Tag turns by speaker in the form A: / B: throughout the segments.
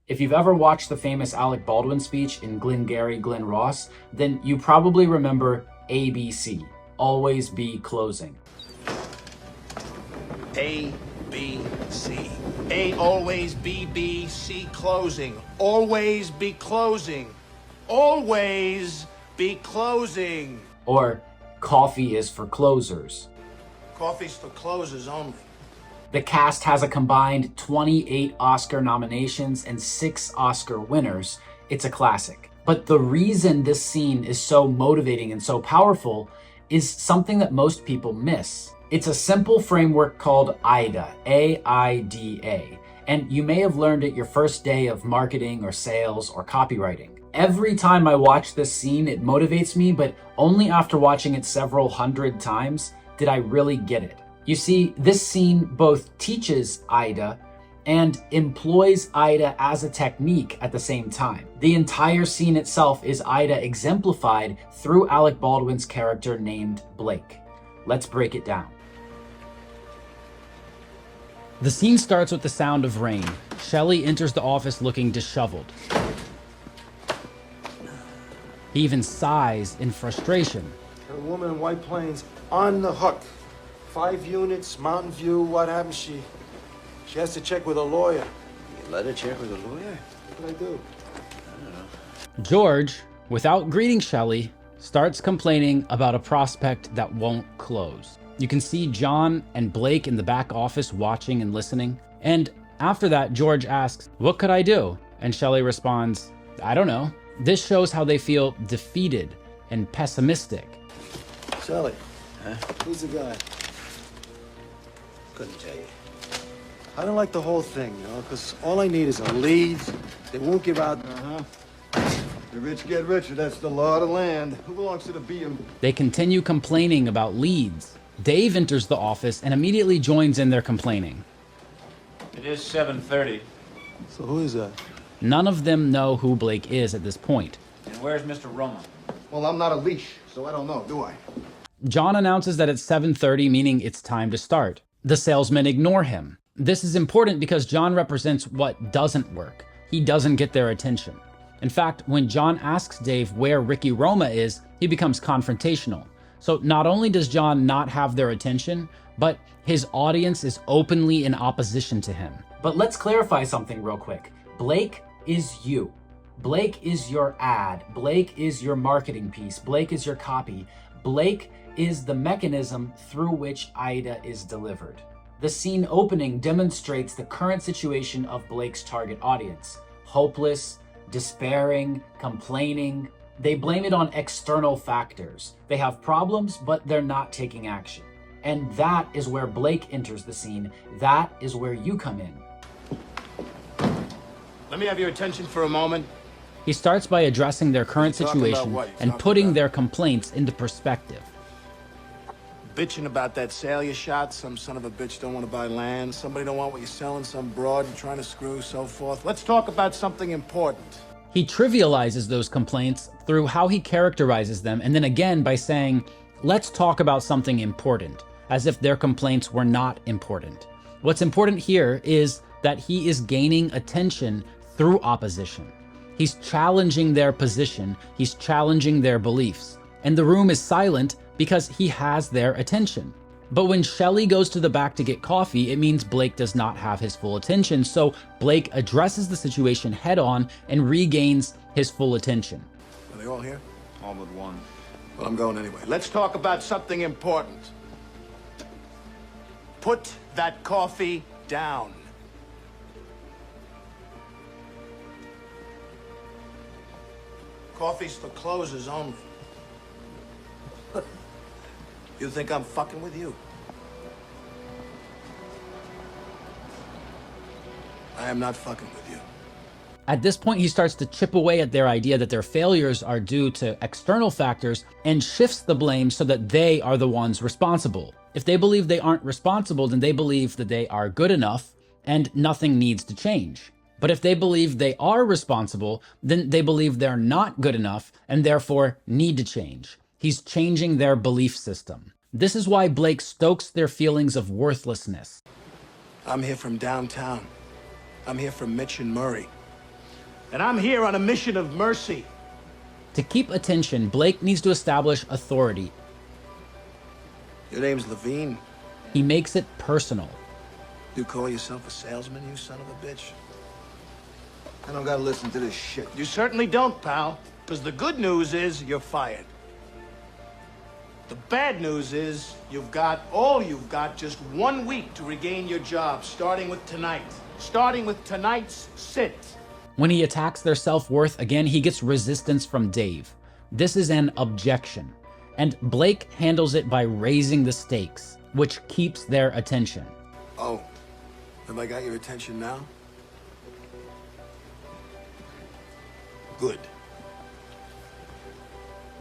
A: If you've ever watched the famous Alec Baldwin speech in Glengarry Glen Ross, then you probably remember ABC, always be closing.
B: A, B, C. A, always, B, C, closing. Always be closing. Always be closing.
A: Or coffee is for closers.
B: Coffee's for closers only.
A: The cast has a combined 28 Oscar nominations and 6 Oscar winners. It's a classic. But the reason this scene is so motivating and so powerful is something that most people miss. It's a simple framework called AIDA, A-I-D-A, and you may have learned it your first day of marketing or sales or copywriting. Every time I watch this scene, it motivates me, but only after watching it several hundred times did I really get it. You see, this scene both teaches AIDA and employs AIDA as a technique at the same time. The entire scene itself is AIDA exemplified through Alec Baldwin's character named Blake. Let's break it down. The scene starts with the sound of rain. Shelley enters the office looking disheveled. He even sighs in frustration.
C: A woman in White Plains on the hook. 5 units, Mountain View, what happened? She has to check with a lawyer.
D: You let her check with a lawyer?
C: What did I do?
D: I don't know.
A: George, without greeting Shelley, starts complaining about a prospect that won't close. You can see John and Blake in the back office watching and listening. And after that, George asks, "What could I do?" And Shelley responds, "I don't know." This shows how they feel defeated and pessimistic.
C: Sally,
D: Huh?
C: who's the guy?
D: Couldn't tell you.
C: I don't like the whole thing, you know, because all I need is a lead. They won't give out.
E: The rich get richer, that's the law of the land. Who belongs to the BM?
A: They continue complaining about leads. Dave enters the office and immediately joins in their complaining.
F: It is 7:30.
C: So who is that?
A: None of them know who Blake is at this point.
F: And where's Mr. Roma?
E: Well, I'm not a leash, so I don't know, do I?
A: John announces that it's 7:30, meaning it's time to start. The salesmen ignore him. This is important because John represents what doesn't work. He doesn't get their attention. In fact, when John asks Dave where Ricky Roma is, he becomes confrontational. So not only does John not have their attention, but his audience is openly in opposition to him. But let's clarify something real quick. Blake is you. Blake is your ad. Blake is your marketing piece. Blake is your copy. Blake is the mechanism through which AIDA is delivered. The scene opening demonstrates the current situation of Blake's target audience. Hopeless, despairing, complaining. They blame it on external factors. They have problems, but they're not taking action. And that is where Blake enters the scene. That is where you come in.
B: Let me have your attention for a moment.
A: He starts by addressing their current
B: You're talking about
A: situation
B: what? You're
A: and
B: talking
A: putting
B: about-
A: their complaints into perspective.
B: Bitching about that sale you shot. Some son of a bitch don't want to buy land. Somebody don't want what you're selling. Some broad you're trying to screw, so forth. Let's talk about something important.
A: He trivializes those complaints through how he characterizes them, and then again by saying, "Let's talk about something important," as if their complaints were not important. What's important here is that he is gaining attention through opposition. He's challenging their position, he's challenging their beliefs, and the room is silent because he has their attention. But when Shelley goes to the back to get coffee, it means Blake does not have his full attention, so Blake addresses the situation head on and regains his full attention.
B: Are they all here?
E: All but one.
B: Well, I'm going anyway. Let's talk about something important. Put that coffee down. Coffee's for closers only. You think I'm fucking with you? I am not fucking with you.
A: At this point, he starts to chip away at their idea that their failures are due to external factors and shifts the blame so that they are the ones responsible. If they believe they aren't responsible, then they believe that they are good enough and nothing needs to change. But if they believe they are responsible, then they believe they're not good enough and therefore need to change. He's changing their belief system. This is why Blake stokes their feelings of worthlessness.
B: I'm here from downtown. I'm here from Mitch and Murray. And I'm here on a mission of mercy.
A: To keep attention, Blake needs to establish authority.
B: Your name's Levine.
A: He makes it personal.
B: You call yourself a salesman, you son of a bitch?
E: I don't gotta listen to this shit.
B: You certainly don't, pal. Because the good news is you're fired. The bad news is you've got just 1 week to regain your job, starting with tonight. Starting with tonight's sit.
A: When he attacks their self-worth again, he gets resistance from Dave. This is an objection, and Blake handles it by raising the stakes, which keeps their attention.
B: Oh, have I got your attention now? Good.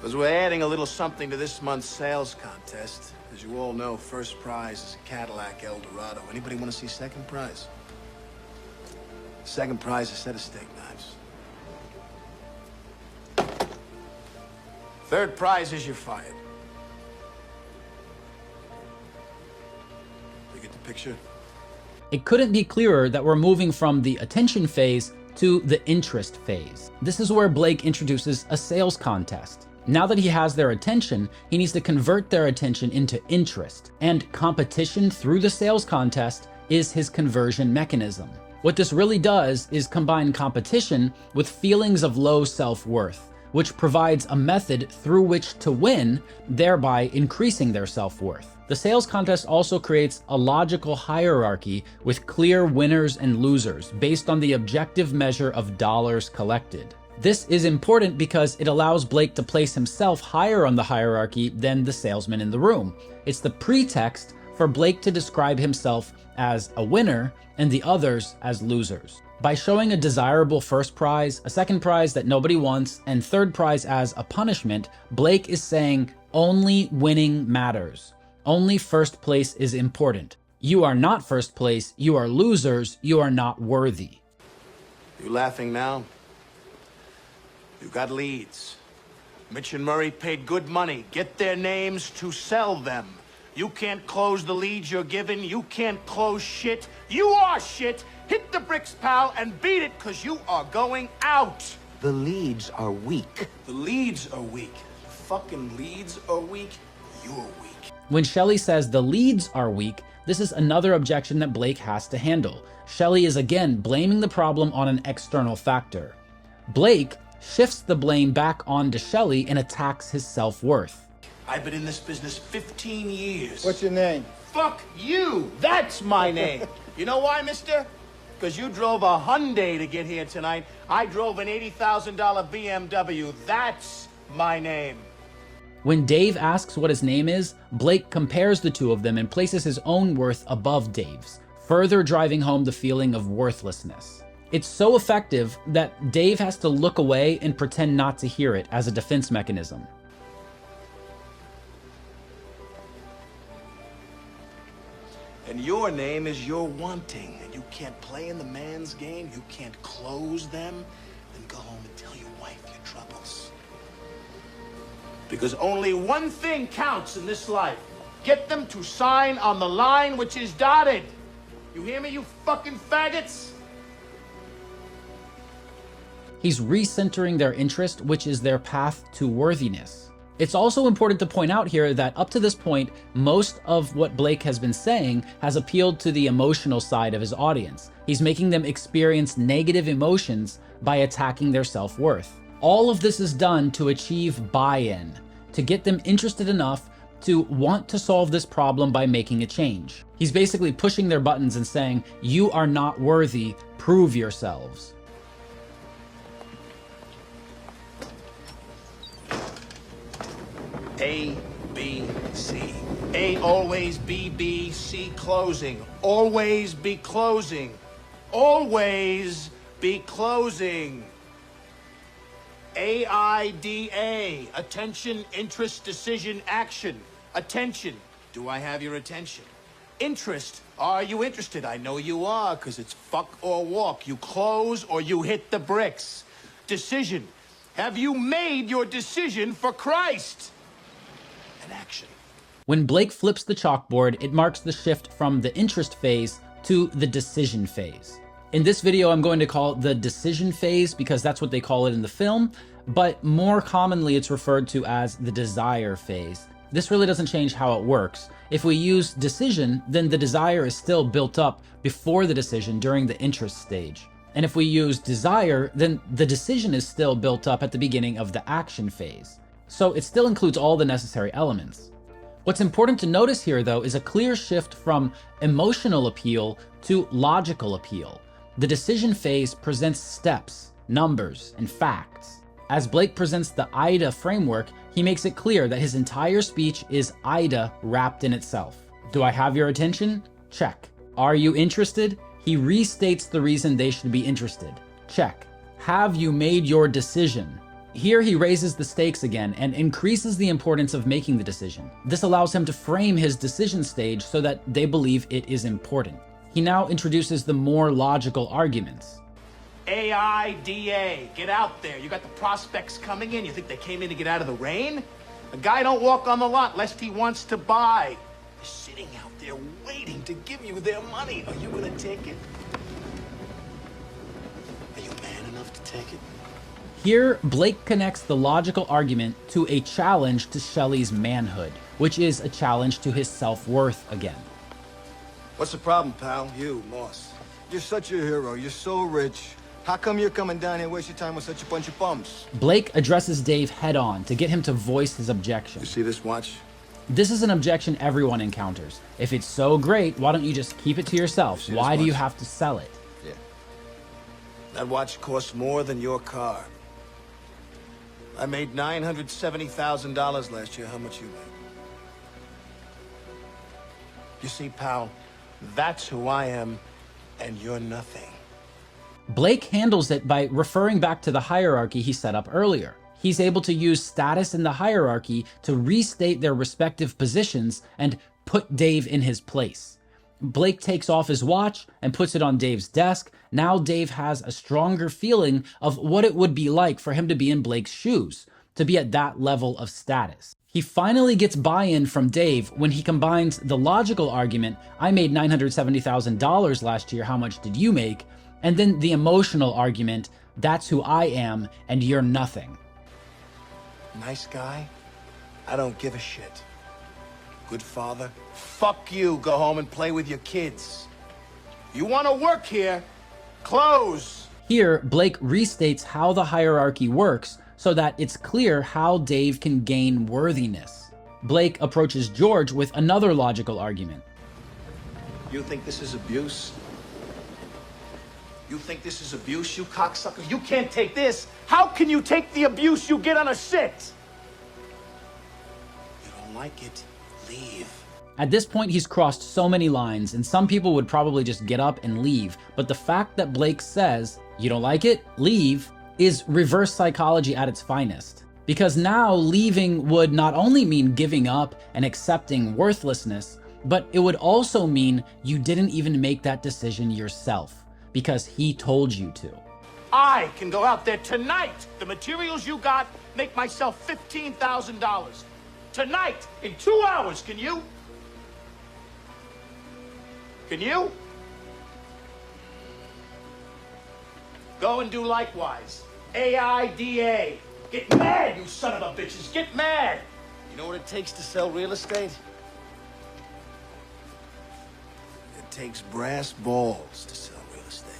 B: Because we're adding a little something to this month's sales contest. As you all know, first prize is a Cadillac Eldorado. Anybody want to see second prize? Second prize is a set of steak knives. Third prize is you're fired. You get the picture?
A: It couldn't be clearer that we're moving from the attention phase to the interest phase. This is where Blake introduces a sales contest. Now that he has their attention, he needs to convert their attention into interest, and competition through the sales contest is his conversion mechanism. What this really does is combine competition with feelings of low self-worth, which provides a method through which to win, thereby increasing their self-worth. The sales contest also creates a logical hierarchy with clear winners and losers based on the objective measure of dollars collected. This is important because it allows Blake to place himself higher on the hierarchy than the salesman in the room. It's the pretext for Blake to describe himself as a winner and the others as losers. By showing a desirable first prize, a second prize that nobody wants, and third prize as a punishment, Blake is saying only winning matters. Only first place is important. You are not first place, you are losers, you are not worthy.
B: You laughing now? You got leads. Mitch and Murray paid good money. Get their names to sell them. You can't close the leads you're given. You can't close shit. You are shit. Hit the bricks, pal, and beat it, because you are going out.
C: The leads are weak.
B: The leads are weak. The fucking leads are weak. You're weak.
A: When Shelley says the leads are weak, this is another objection that Blake has to handle. Shelley is again blaming the problem on an external factor. Blake shifts the blame back onto Shelley and attacks his self-worth.
B: I've been in this business 15 years.
E: What's your name?
B: Fuck you! That's my name. You know why, mister? Because you drove a Hyundai to get here tonight. I drove an $80,000 BMW. That's my name.
A: When Dave asks what his name is, Blake compares the two of them and places his own worth above Dave's, further driving home the feeling of worthlessness. It's so effective that Dave has to look away and pretend not to hear it as a defense mechanism.
B: And your name is you're wanting, and you can't play in the man's game, you can't close them, then go home and tell your wife your troubles. Because only one thing counts in this life. Get them to sign on the line which is dotted. You hear me, you fucking faggots?
A: He's recentering their interest, which is their path to worthiness. It's also important to point out here that up to this point, most of what Blake has been saying has appealed to the emotional side of his audience. He's making them experience negative emotions by attacking their self-worth. All of this is done to achieve buy-in, to get them interested enough to want to solve this problem by making a change. He's basically pushing their buttons and saying, you are not worthy, prove yourselves.
B: A, B, C. A always B, B, C closing. Always be closing. Always be closing. AIDA. Attention, interest, decision, action. Attention. Do I have your attention? Interest. Are you interested? I know you are, because it's fuck or walk. You close or you hit the bricks. Decision. Have you made your decision for Christ? And action.
A: When Blake flips the chalkboard, it marks the shift from the interest phase to the decision phase. In this video, I'm going to call it the decision phase because that's what they call it in the film, but more commonly it's referred to as the desire phase. This really doesn't change how it works. If we use decision, then the desire is still built up before the decision during the interest stage. And if we use desire, then the decision is still built up at the beginning of the action phase. So it still includes all the necessary elements. What's important to notice here, though, is a clear shift from emotional appeal to logical appeal. The decision phase presents steps, numbers, and facts. As Blake presents the AIDA framework, he makes it clear that his entire speech is AIDA wrapped in itself. Do I have your attention? Check. Are you interested? He restates the reason they should be interested. Check. Have you made your decision? Here he raises the stakes again and increases the importance of making the decision. This allows him to frame his decision stage so that they believe it is important. He now introduces the more logical arguments.
B: AIDA, get out there. You got the prospects coming in. You think they came in to get out of the rain? A guy don't walk on the lot lest he wants to buy. They're sitting out there waiting to give you their money. Are you gonna take it? Are you man enough to take it?
A: Here, Blake connects the logical argument to a challenge to Shelley's manhood, which is a challenge to his self-worth again.
C: What's the problem, pal?
E: You, Moss. You're such a hero. You're so rich. How come you're coming down here and waste your time with such a bunch of bums?
A: Blake addresses Dave head-on to get him to voice his objection.
C: You see this watch?
A: This is an objection everyone encounters. If it's so great, why don't you just keep it to yourself? Why do you have to sell it?
C: Yeah. That watch costs more than your car. I made $970,000 last year. How much you made? You see, pal, that's who I am, and you're nothing.
A: Blake handles it by referring back to the hierarchy he set up earlier. He's able to use status in the hierarchy to restate their respective positions and put Dave in his place. Blake takes off his watch and puts it on Dave's desk. Now Dave has a stronger feeling of what it would be like for him to be in Blake's shoes, to be at that level of status. He finally gets buy-in from Dave when he combines the logical argument, I made $970,000 last year, how much did you make? And then the emotional argument, that's who I am and you're nothing.
C: Nice guy? I don't give a shit. Good father? Fuck you. Go home and play with your kids. You want to work here? Close.
A: Here, Blake restates how the hierarchy works so that it's clear how Dave can gain worthiness. Blake approaches George with another logical argument.
C: You think this is abuse? You think this is abuse, you cocksucker? You can't take this. How can you take the abuse you get on a sit? You don't like it? Leave.
A: At this point, he's crossed so many lines, and some people would probably just get up and leave. But the fact that Blake says, you don't like it? Leave, is reverse psychology at its finest. Because now leaving would not only mean giving up and accepting worthlessness, but it would also mean you didn't even make that decision yourself, because he told you to.
B: I can go out there tonight. The materials you got make myself $15,000. Tonight, in 2 hours, can you? Can you? Go and do likewise. AIDA. Get mad, you son of a bitches. Get mad.
C: You know what it takes to sell real estate? It takes brass balls to sell real estate.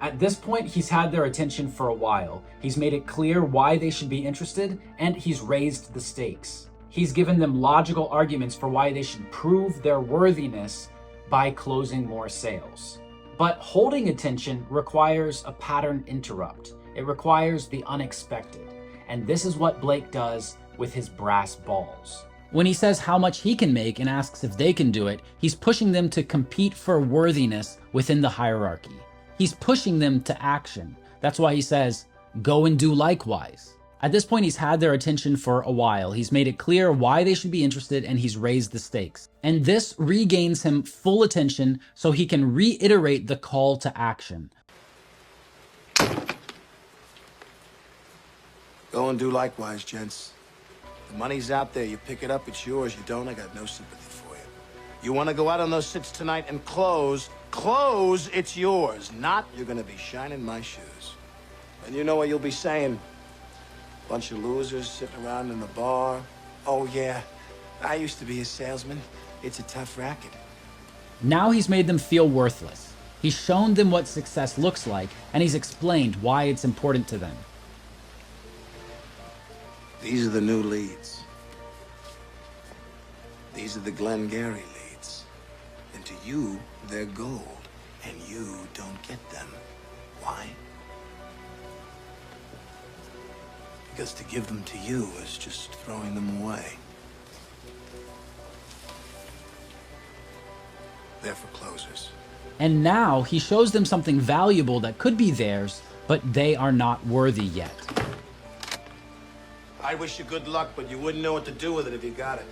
A: At this point, he's had their attention for a while. He's made it clear why they should be interested, and he's raised the stakes. He's given them logical arguments for why they should prove their worthiness by closing more sales. But holding attention requires a pattern interrupt. It requires the unexpected. And this is what Blake does with his brass balls. When he says how much he can make and asks if they can do it, he's pushing them to compete for worthiness within the hierarchy. He's pushing them to action. That's why he says, go and do likewise. At this point, he's had their attention for a while. He's made it clear why they should be interested, and he's raised the stakes. And this regains him full attention so he can reiterate the call to action.
C: Go and do likewise, gents. The money's out there. You pick it up, it's yours. You don't, I got no sympathy for you. You want to go out on those sits tonight and close, close, it's yours. Not, you're gonna be shining my shoes. And you know what you'll be saying? Bunch of losers sitting around in the bar. Oh, yeah, I used to be a salesman. It's a tough racket.
A: Now he's made them feel worthless. He's shown them what success looks like, and he's explained why it's important to them.
C: These are the new leads. These are the Glengarry leads. And to you, they're gold. And you don't get them. Why? Because to give them to you is just throwing them away. They're for closers.
A: And now he shows them something valuable that could be theirs, but they are not worthy yet.
C: I wish you good luck, but you wouldn't know what to do with it if you got it.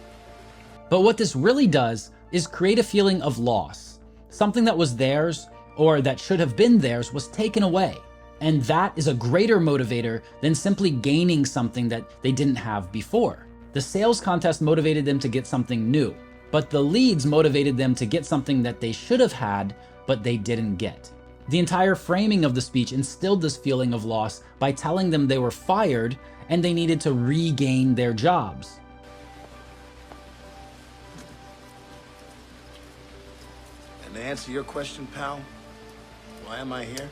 A: But what this really does is create a feeling of loss. Something that was theirs, or that should have been theirs, was taken away. And that is a greater motivator than simply gaining something that they didn't have before. The sales contest motivated them to get something new, but the leads motivated them to get something that they should have had, but they didn't get. The entire framing of the speech instilled this feeling of loss by telling them they were fired and they needed to regain their jobs.
C: And to answer your question, pal, why am I here?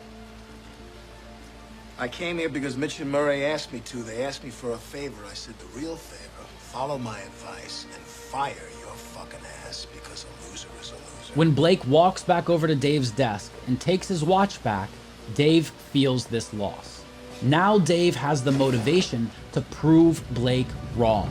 C: I came here because Mitch and Murray asked me to. They asked me for a favor. I said, the real favor, follow my advice and fire your fucking ass, because a loser is a loser.
A: When Blake walks back over to Dave's desk and takes his watch back, Dave feels this loss. Now Dave has the motivation to prove Blake wrong.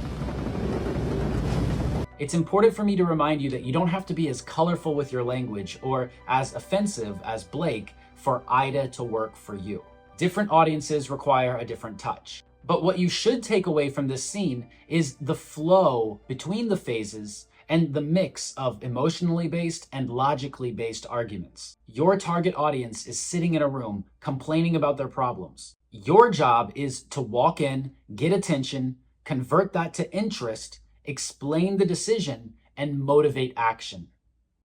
A: It's important for me to remind you that you don't have to be as colorful with your language or as offensive as Blake for AIDA to work for you. Different audiences require a different touch. But what you should take away from this scene is the flow between the phases and the mix of emotionally based and logically based arguments. Your target audience is sitting in a room complaining about their problems. Your job is to walk in, get attention, convert that to interest, explain the decision, and motivate action.